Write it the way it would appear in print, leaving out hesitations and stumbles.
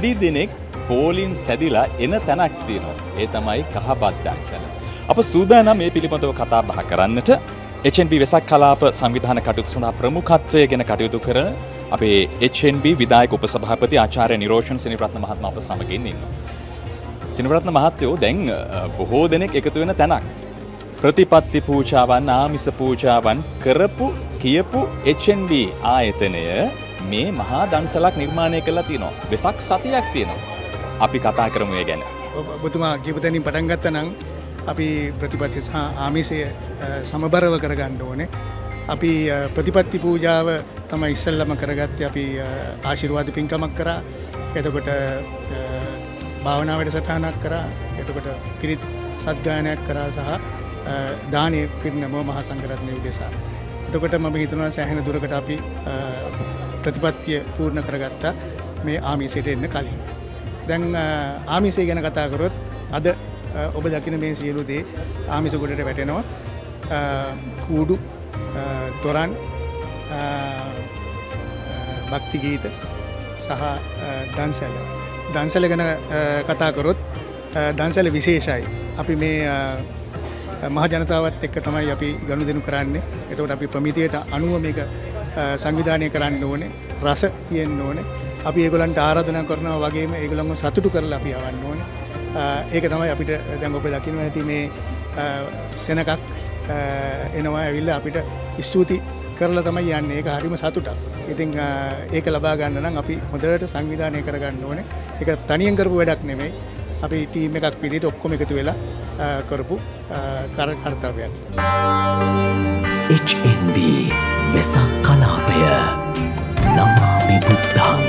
වැඩි දිනෙක පෝලිම් සැදිලා එන තැනක් තියෙනවා. ඒ තමයි කහපත් දන්සැල. අප සූදානම් මේ පිළිබඳව කතා බහ කරන්නට HNB වෙසක් කලාප සංවිධාන කටයුතු සඳහා ප්‍රමුඛත්වය ගැන කටයුතු කරන අපේ HNB විධායක උපසභාපති ආචාර්ය නිරෝෂන් සිනිරත්න මහත්මයා අප සමගින් ඉන්නවා. සිනිරත්න මහත්මයෝ දැන් බොහෝ දෙනෙක් එකතු වෙන තැනක්. ප්‍රතිපත්ති පූජාවන් ආමිස පූජාවන් කරපු කියපු HNB ආයතනය මේ මහා දන්සලක් නිර්මාණය කළා තියෙනවා. වෙසක් සතියක් තියෙනවා. අපි කතා කරමු ඒ ගැන. ඔබතුමා කියපු තැනින් පටන් ගත්තා නම් අපි ප්‍රතිපත්ති සහ ආමිසය සමබරව කරගන්න ඕනේ. අපි ප්‍රතිපත්ති පූජාව තමයි ඉස්සෙල්ලම කරගත්තේ. අපි ආශිර්වාද පින්කමක් කරා. එතකොට භාවනා වැඩසටහනක් කරා. එතකොට පිරිත් සත්ගායනයක් කරා සහ දානේ පිරිනම මහා සංඝරත්නය උදෙසා. එතකොට මම හිතනවා සෑහෙන දුරකට අපි ප්‍රතිපත්තිය පූර්ණ කරගත්තා මේ ආමිසයට එන්න කලින්. දැන් ආමිසය ගැන කතා කරොත් අද ඔබ දකින මේ සියලු දේ ආමිස ගොඩට වැටෙනවා. කූඩු, තොරන්, භක්ති ගීත සහ දන්සැල. දන්සැල ගැන කතා කරොත් දන්සැල විශේෂයි. අපි මේ මහ ජනතාවත් එක්ක තමයි අපි ගනුදෙනු කරන්නේ. එතකොට අපි ප්‍රමිතියට අනුව මේක සංවිධානය කරන්න ඕනේ. රස තියෙන්න ඕනේ. අපි ඒගොල්ලන්ට ආරාධනා කරනවා වගේම ඒගොල්ලන්ව සතුටු කරලා අපි යවන්න ඕනේ. ඒක තමයි අපිට දැන් ඔබ දකින්න ඇති මේ සෙනගක් එනවා ඇවිල්ලා අපිට ස්තුති කරලා තමයි යන්නේ. ඒක හරිම සතුටක්. ඉතින් ඒක ලබා ගන්න නම් අපි හොඳට සංවිධානය කරගන්න ඕනේ. ඒක තනියෙන් කරපු වැඩක් නෙමෙයි. අපි ටීම් එකක් විදිහට ඔක්කොම එකතු වෙලා කරපු කර්තව්‍යයක්. HNB වෙසක් කලාපය නමාමි බුද්ධං